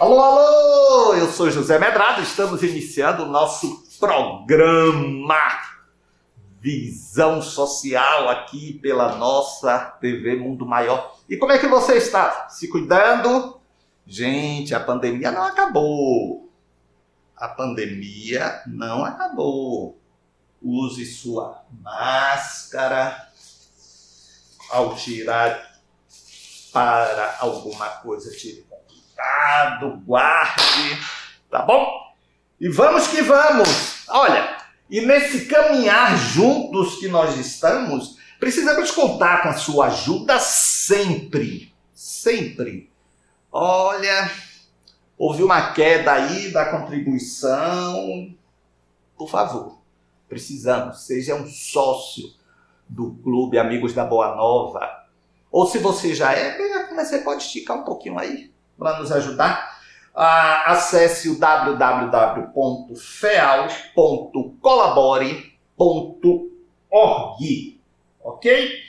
Alô, alô! Eu sou José Medrado, estamos iniciando o nosso programa Visão Social aqui pela nossa TV Mundo Maior. E como é que você está? Se cuidando? Gente, a pandemia não acabou. A pandemia não acabou. Use sua máscara ao tirar para alguma coisa, tire com cuidado, guarde, tá bom? E vamos que vamos! Olha, e nesse caminhar juntos que nós estamos, precisamos contar com a sua ajuda sempre, sempre. Olha, houve uma queda aí da contribuição, por favor, precisamos, seja um sócio do Clube Amigos da Boa Nova, ou se você já é, você pode esticar um pouquinho aí para nos ajudar. Acesse o www.feal.colabore.org, ok?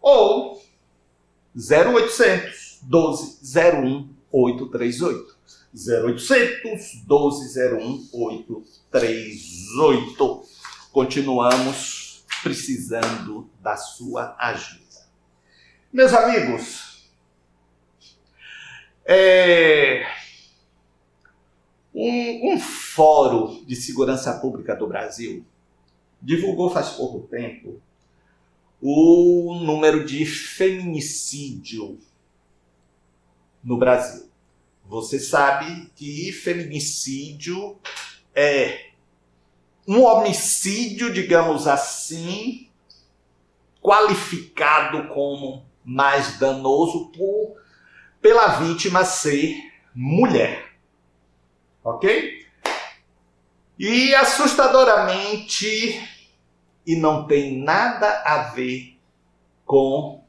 Ou 0800 12 01 838. 0800 12 01 838. Continuamos precisando da sua ajuda. Meus amigos, um fórum de segurança pública do Brasil divulgou faz pouco tempo o número de feminicídio no Brasil. Você sabe que feminicídio é um homicídio, digamos assim, qualificado como mais danoso pela vítima ser mulher. Ok? E assustadoramente, e não tem nada a ver com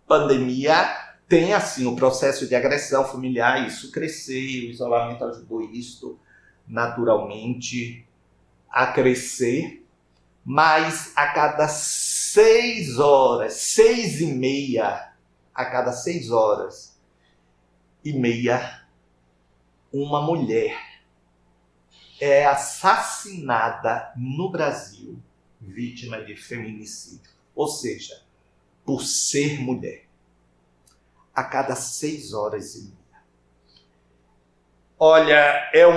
pandemia, tem assim o processo de agressão familiar, isso cresceu, o isolamento ajudou isso naturalmente a crescer, mas a cada 6 horas, 6h30, a cada 6 horas e meia, uma mulher é assassinada no Brasil, vítima de feminicídio. Ou seja, por ser mulher. A cada 6 horas e meia. Olha, é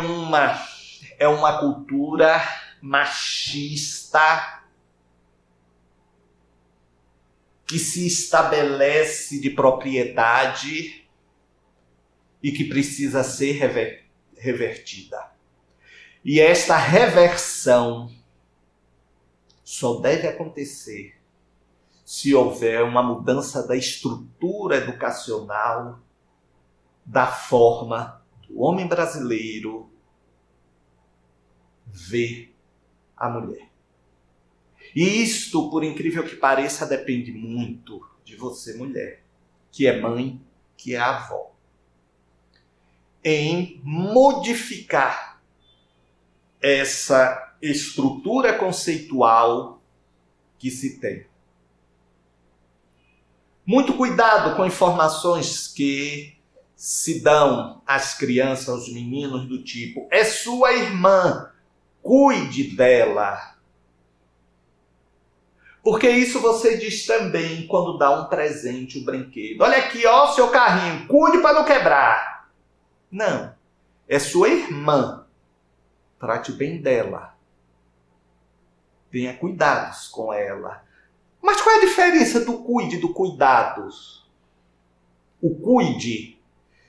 uma cultura machista que se estabelece de propriedade e que precisa ser revertida. E esta reversão só deve acontecer se houver uma mudança da estrutura educacional, da forma do homem brasileiro ver a mulher. E isto, por incrível que pareça, depende muito de você, mulher, que é mãe, que é avó, em modificar essa estrutura conceitual que se tem. Muito cuidado com informações que se dão às crianças, aos meninos, do tipo: é sua irmã, cuide dela. Porque isso você diz também quando dá um presente, um brinquedo. Olha aqui, ó, seu carrinho, cuide para não quebrar. Não, é sua irmã. Trate bem dela. Tenha cuidados com ela. Mas qual é a diferença do cuide e do cuidados? O cuide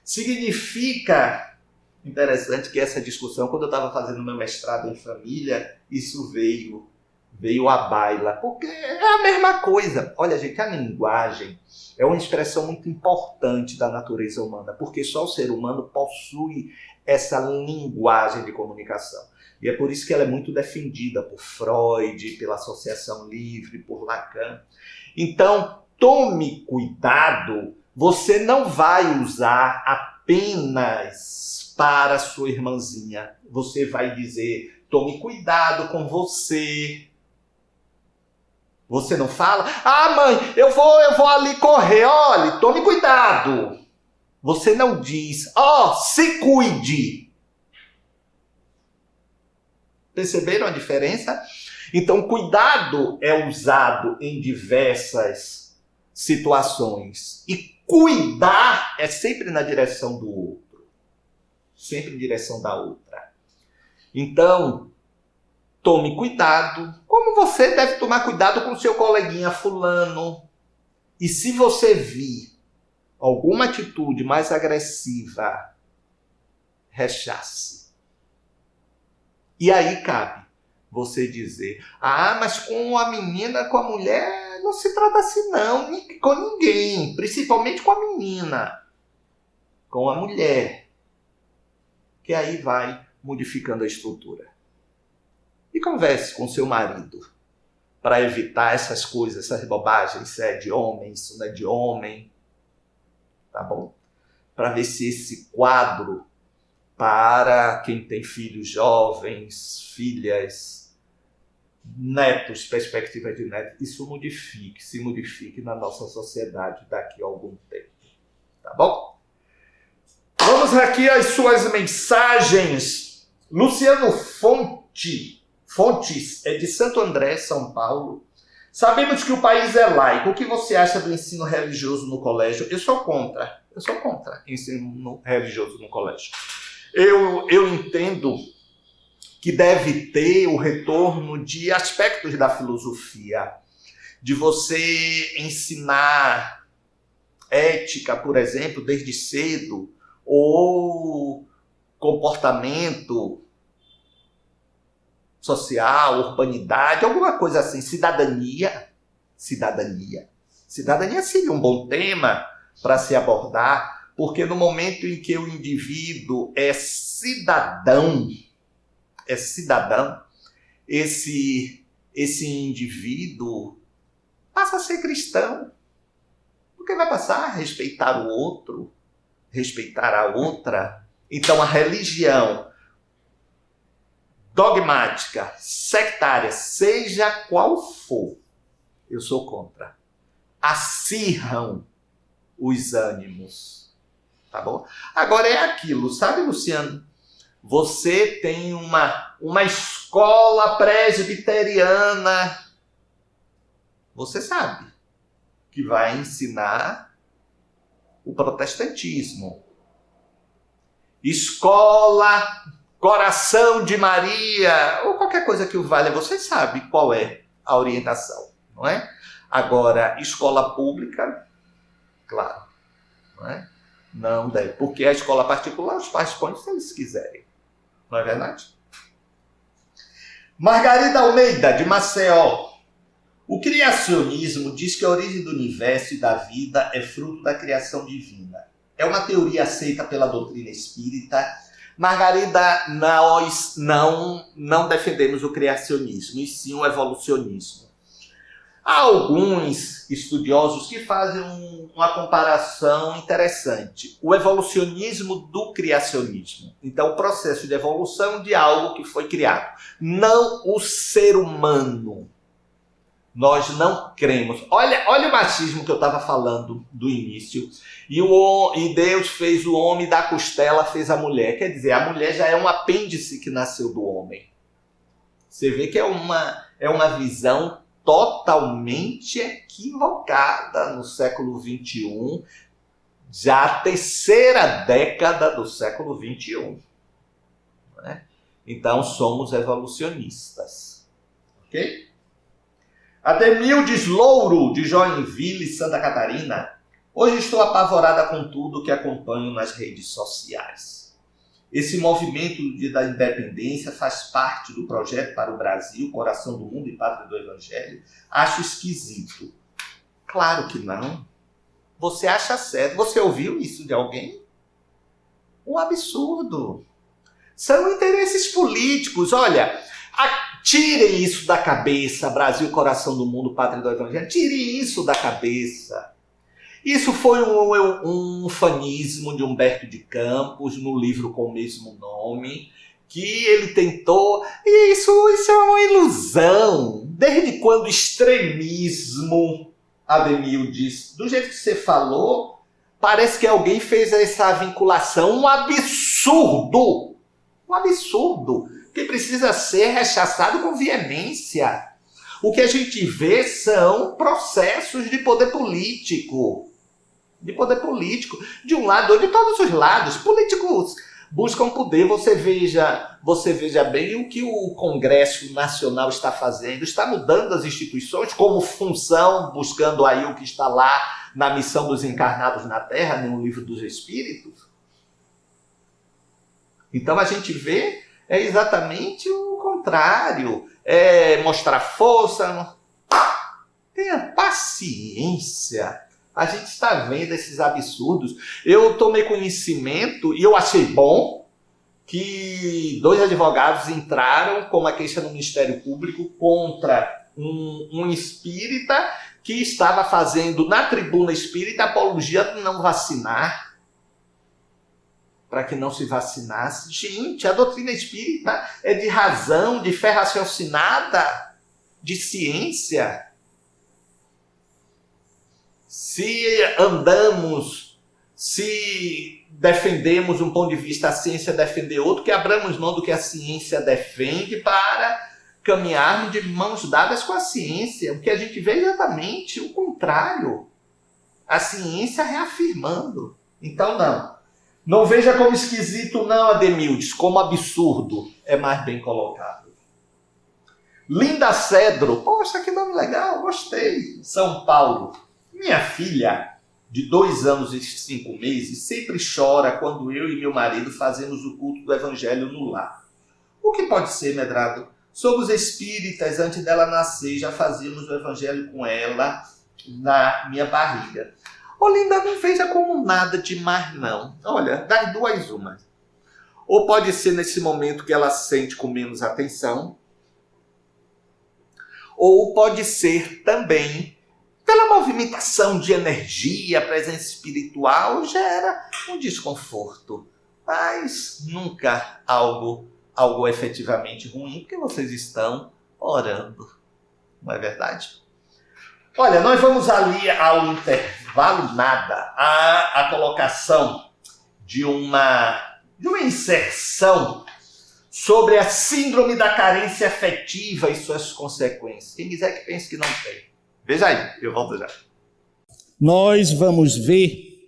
significa... Interessante que essa discussão, quando eu estava fazendo meu mestrado em família, isso veio veio à baila, porque é a mesma coisa. Olha, gente, a linguagem é uma expressão muito importante da natureza humana, porque só o ser humano possui essa linguagem de comunicação. E é por isso que ela é muito defendida por Freud, pela associação livre, por Lacan. Então, tome cuidado, você não vai usar apenas para sua irmãzinha. Você vai dizer, tome cuidado com você. Você não fala, mãe, eu vou ali correr, olha, tome cuidado. Você não diz, se cuide. Perceberam a diferença? Então, cuidado é usado em diversas situações. E cuidar é sempre na direção do outro. Sempre em direção da outra. Então, tome cuidado, como você deve tomar cuidado com seu coleguinha fulano. E se você vir alguma atitude mais agressiva, rechace. E aí cabe você dizer, mas com a menina, com a mulher, não se trata assim não, com ninguém, principalmente com a menina, com a mulher, que aí vai modificando a estrutura. E converse com seu marido para evitar essas coisas, essas bobagens, isso é de homem, isso não é de homem, tá bom? Para ver se esse quadro, para quem tem filhos jovens, filhas, netos, perspectiva de netos, isso se modifique na nossa sociedade daqui a algum tempo, tá bom? Vamos aqui às suas mensagens. Luciano Fontes é de Santo André, São Paulo. Sabemos que o país é laico. O que você acha do ensino religioso no colégio? Eu sou contra ensino religioso no colégio. Eu entendo que deve ter o retorno de aspectos da filosofia, de você ensinar ética, por exemplo, desde cedo, ou comportamento social, urbanidade, alguma coisa assim, cidadania. Cidadania seria um bom tema para se abordar, porque no momento em que o indivíduo é cidadão, esse indivíduo passa a ser cristão, porque vai passar a respeitar o outro, respeitar a outra. Então a religião dogmática, sectária, seja qual for, eu sou contra. Acirram os ânimos, tá bom? Agora é aquilo, sabe, Luciano? Você tem uma escola presbiteriana, você sabe, que vai ensinar o protestantismo. Escola Coração de Maria, ou qualquer coisa que o valha, você sabe qual é a orientação, não é? Agora, escola pública, claro, não é? Não deve, porque a escola particular os pais põem se eles quiserem, não é verdade? Margarida Almeida, de Maceió. O criacionismo diz que a origem do universo e da vida é fruto da criação divina. É uma teoria aceita pela doutrina espírita. Margarida, nós não defendemos o criacionismo, e sim o evolucionismo. Há alguns estudiosos que fazem uma comparação interessante. O evolucionismo do criacionismo. Então, o processo de evolução de algo que foi criado. Não o ser humano. Nós não cremos. Olha o machismo que eu estava falando do início. E Deus fez o homem da costela, fez a mulher. Quer dizer, a mulher já é um apêndice que nasceu do homem. Você vê que é uma visão totalmente equivocada no século XXI, já a terceira década do século XXI. Né? Então, somos evolucionistas. Ok? Ademildes Louro, de Joinville, Santa Catarina. Hoje estou apavorada com tudo que acompanho nas redes sociais. Esse movimento do Dia da Independência faz parte do projeto para o Brasil, Coração do Mundo e Pátria do Evangelho. Acho esquisito. Claro que não. Você acha certo. Você ouviu isso de alguém? Um absurdo. São interesses políticos. Olha, tirem isso da cabeça, Brasil, Coração do Mundo, Pátria do Evangelho. Tirem isso da cabeça. Isso foi um ufanismo de Humberto de Campos, no livro com o mesmo nome, que ele tentou... E isso é uma ilusão. Desde quando o extremismo, Ademil disse, do jeito que você falou, parece que alguém fez essa vinculação. Um absurdo! Um absurdo! Que precisa ser rechaçado com veemência. O que a gente vê são processos de poder político. De poder político. De um lado ou de todos os lados. Políticos buscam poder. Você veja bem o que o Congresso Nacional está fazendo. Está mudando as instituições como função, buscando aí o que está lá na missão dos encarnados na Terra, no Livro dos Espíritos. Então a gente vê exatamente o contrário. Mostrar força. Tenha paciência. A gente está vendo esses absurdos. Eu tomei conhecimento e eu achei bom que 2 advogados entraram com uma queixa no Ministério Público contra um espírita que estava fazendo na tribuna espírita apologia de não vacinar. Para que não se vacinasse. Gente, a doutrina espírita é de razão, de fé raciocinada, de ciência. Se defendemos um ponto de vista, a ciência defender outro, que abramos mão do que a ciência defende para caminharmos de mãos dadas com a ciência. O que a gente vê é exatamente o contrário. A ciência reafirmando. Então, não. Não veja como esquisito, não, Ademildes, como absurdo. É mais bem colocado. Linda Cedro. Poxa, que nome legal, gostei. São Paulo. Minha filha, de 2 anos e 5 meses, sempre chora quando eu e meu marido fazemos o culto do Evangelho no lar. O que pode ser, Medrado? Somos espíritas, antes dela nascer, já fazíamos o Evangelho com ela na minha barriga. Linda, não veja como nada demais, não. Olha, das duas umas. Ou pode ser nesse momento que ela sente com menos atenção, ou pode ser também pela movimentação de energia, a presença espiritual, gera um desconforto. Mas nunca algo efetivamente ruim, porque vocês estão orando. Não é verdade? Olha, nós vamos ali ao intervalo nada, a colocação de uma inserção sobre a síndrome da carência afetiva e suas consequências. Quem quiser que pense que não tem. Veja aí, eu volto já. Nós vamos ver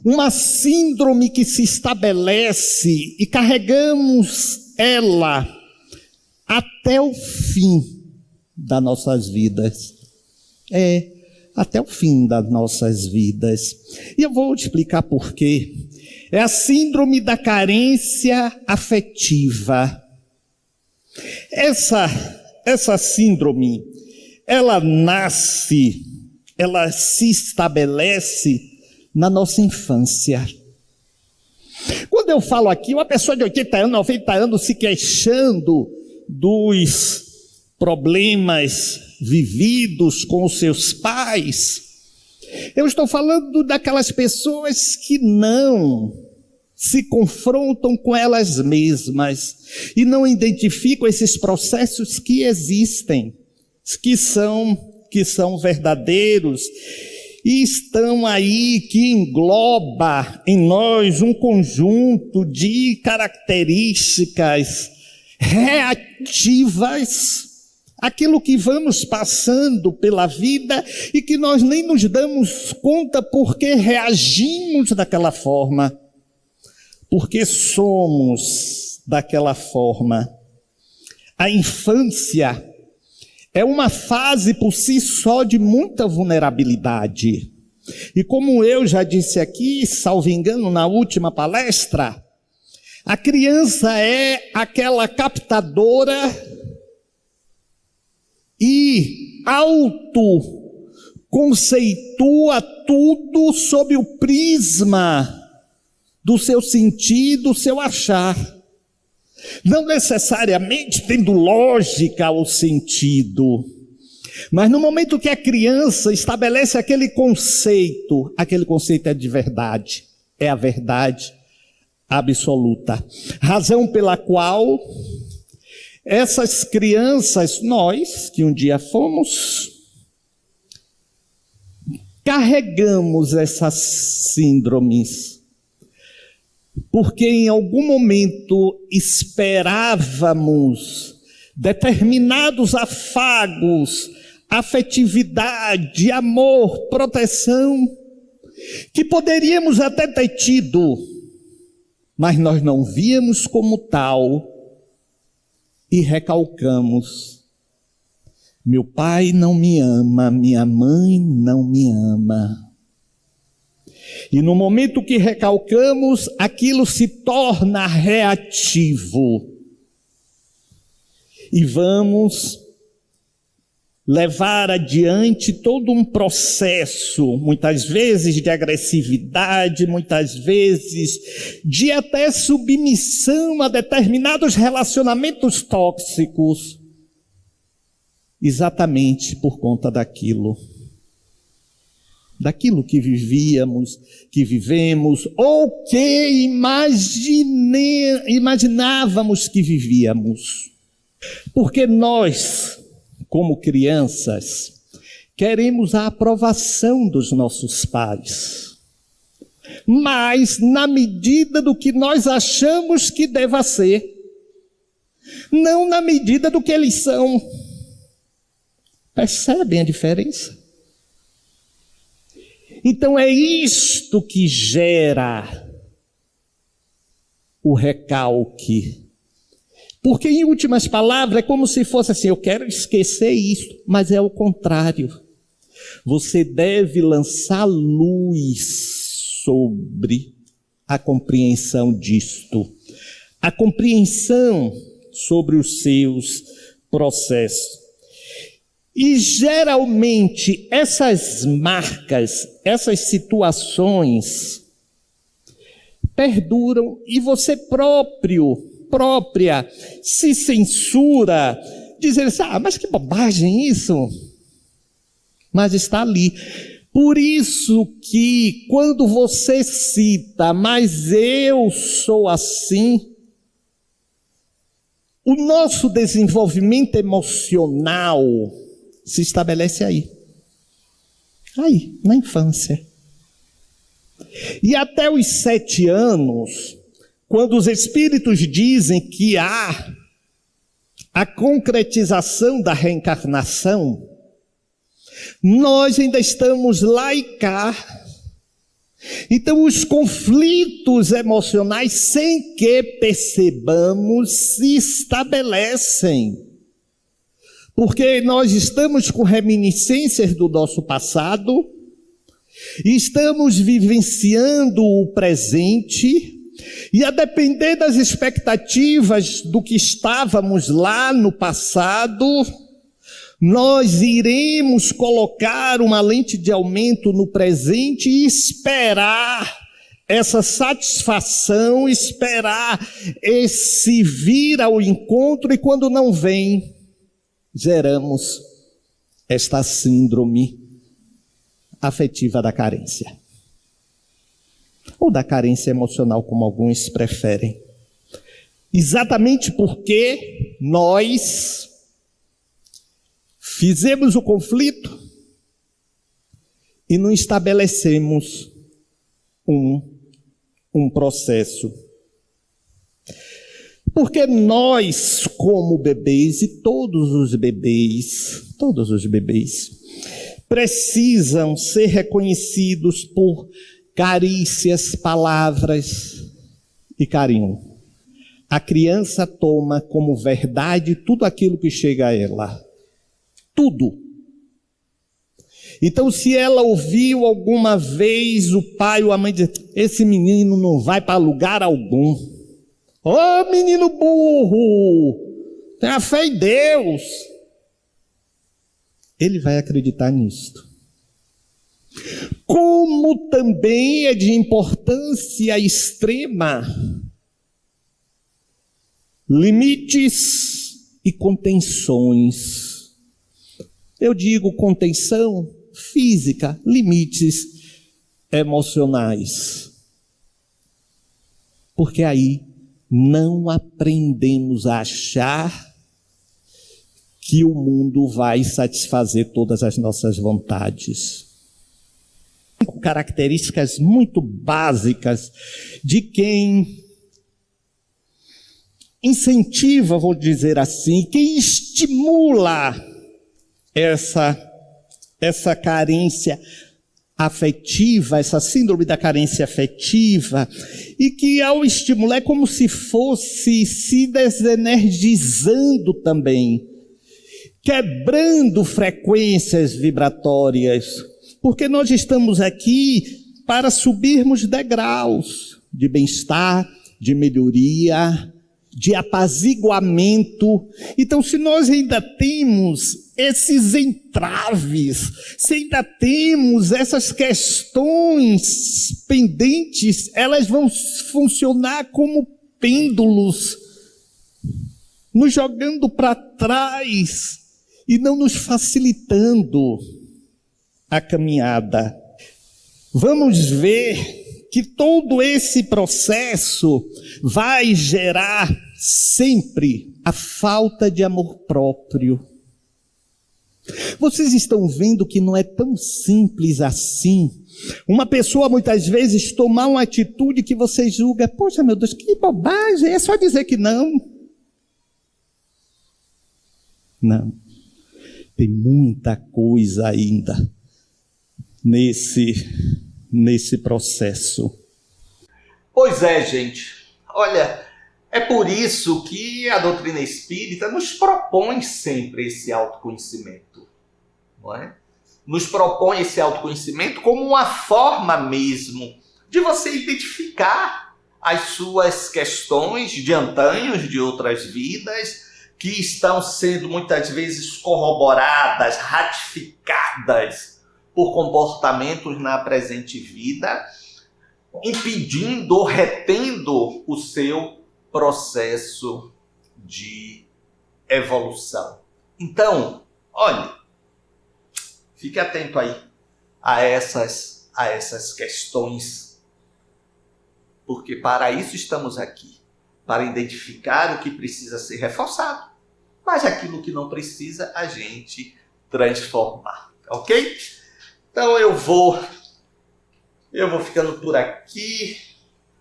uma síndrome que se estabelece e carregamos ela até o fim das nossas vidas. Até o fim das nossas vidas. E eu vou te explicar por quê. É a síndrome da carência afetiva. Essa síndrome, ela se estabelece na nossa infância. Quando eu falo aqui, uma pessoa de 80 anos, 90 anos se queixando dos problemas vividos com os seus pais, eu estou falando daquelas pessoas que não se confrontam com elas mesmas e não identificam esses processos que existem, que são verdadeiros e estão aí, que engloba em nós um conjunto de características reativas aquilo que vamos passando pela vida e que nós nem nos damos conta porque reagimos daquela forma, porque somos daquela forma. A infância é uma fase por si só de muita vulnerabilidade. E como eu já disse aqui, salvo engano, na última palestra, A criança é aquela captadora e autoconceitua tudo sob o prisma do seu sentir, do seu achar. Não necessariamente tendo lógica ou sentido, mas no momento que a criança estabelece aquele conceito é de verdade, é a verdade absoluta. Razão pela qual essas crianças, nós que um dia fomos, carregamos essas síndromes, porque em algum momento esperávamos determinados afagos, afetividade, amor, proteção, que poderíamos até ter tido, mas nós não víamos como tal e recalcamos. Meu pai não me ama, minha mãe não me ama. E no momento que recalcamos, aquilo se torna reativo. E vamos levar adiante todo um processo, muitas vezes de agressividade, muitas vezes de até submissão a determinados relacionamentos tóxicos, exatamente por conta daquilo que vivíamos, que vivemos, ou que imaginávamos que vivíamos. Porque nós, como crianças, queremos a aprovação dos nossos pais, mas na medida do que nós achamos que deva ser, não na medida do que eles são. Percebem a diferença? Então é isto que gera o recalque. Porque, em últimas palavras, é como se fosse assim: eu quero esquecer isso, mas é o contrário. Você deve lançar luz sobre a compreensão disto, a compreensão sobre os seus processos. E geralmente essas marcas, essas situações perduram e você própria se censura, dizer assim: mas que bobagem isso, mas está ali. Por isso que quando você cita, mas eu sou assim, o nosso desenvolvimento emocional se estabelece aí, na infância. E até os 7 anos, quando os espíritos dizem que há a concretização da reencarnação, nós ainda estamos lá e cá. Então os conflitos emocionais, sem que percebamos, se estabelecem. Porque nós estamos com reminiscências do nosso passado, estamos vivenciando o presente, e a depender das expectativas do que estávamos lá no passado, nós iremos colocar uma lente de aumento no presente e esperar essa satisfação, esperar esse vir ao encontro, e quando não vem, geramos esta síndrome afetiva da carência, ou da carência emocional, como alguns preferem. Exatamente porque nós fizemos o conflito e não estabelecemos um processo. Porque nós, como bebês, e todos os bebês, precisam ser reconhecidos por carícias, palavras e carinho. A criança toma como verdade tudo aquilo que chega a ela. Tudo. Então, se ela ouviu alguma vez o pai ou a mãe dizer: esse menino não vai para lugar algum, Ô menino burro, tenha fé em Deus. Ele vai acreditar nisto. Como também é de importância extrema limites e contenções. Eu digo contenção física, limites emocionais. Porque aí não aprendemos a achar que o mundo vai satisfazer todas as nossas vontades. Características muito básicas de quem incentiva, vou dizer assim, quem estimula essa carência afetiva, essa síndrome da carência afetiva, e que ao estimular é como se fosse se desenergizando também, quebrando frequências vibratórias, porque nós estamos aqui para subirmos degraus de bem-estar, de melhoria, de apaziguamento. Então, se nós ainda temos esses entraves, se ainda temos essas questões pendentes, elas vão funcionar como pêndulos, nos jogando para trás e não nos facilitando a caminhada. Vamos ver que todo esse processo vai gerar sempre a falta de amor próprio. Vocês estão vendo que não é tão simples assim. Uma pessoa muitas vezes tomar uma atitude que você julga, poxa meu Deus, que bobagem, é só dizer que não. Não, tem muita coisa ainda nesse processo. Pois é, gente. Olha, é por isso que a doutrina espírita nos propõe sempre esse autoconhecimento, não é? Nos propõe esse autoconhecimento como uma forma mesmo de você identificar as suas questões de antanhos, de outras vidas, que estão sendo muitas vezes corroboradas, ratificadas por comportamentos na presente vida, impedindo ou retendo o seu processo de evolução. Então, olhe, fique atento aí a essas questões, porque para isso estamos aqui, para identificar o que precisa ser reforçado, mas aquilo que não precisa a gente transformar, ok? Então eu vou ficando por aqui.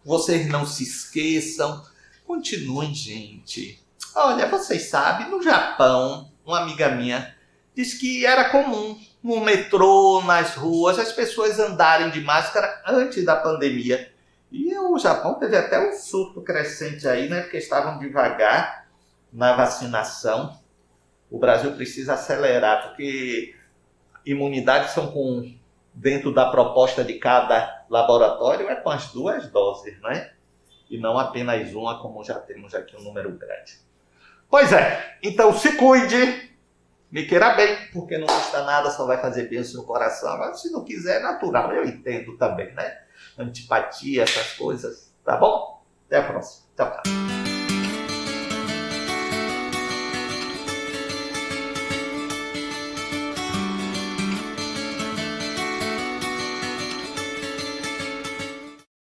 Vocês não se esqueçam. Continuem, gente. Olha, vocês sabem, no Japão, uma amiga minha disse que era comum no metrô, nas ruas, as pessoas andarem de máscara antes da pandemia. E o Japão teve até um surto crescente aí, né? Porque estavam devagar na vacinação. O Brasil precisa acelerar, porque imunidade são dentro da proposta de cada laboratório, é com as 2 doses, né? E não apenas uma, como já temos aqui um número grande. Pois é, então se cuide, me queira bem, porque não custa nada, só vai fazer bem o seu coração. Agora, se não quiser, é natural, eu entendo também, né? Antipatia, essas coisas, tá bom? Até a próxima. Tchau, tchau.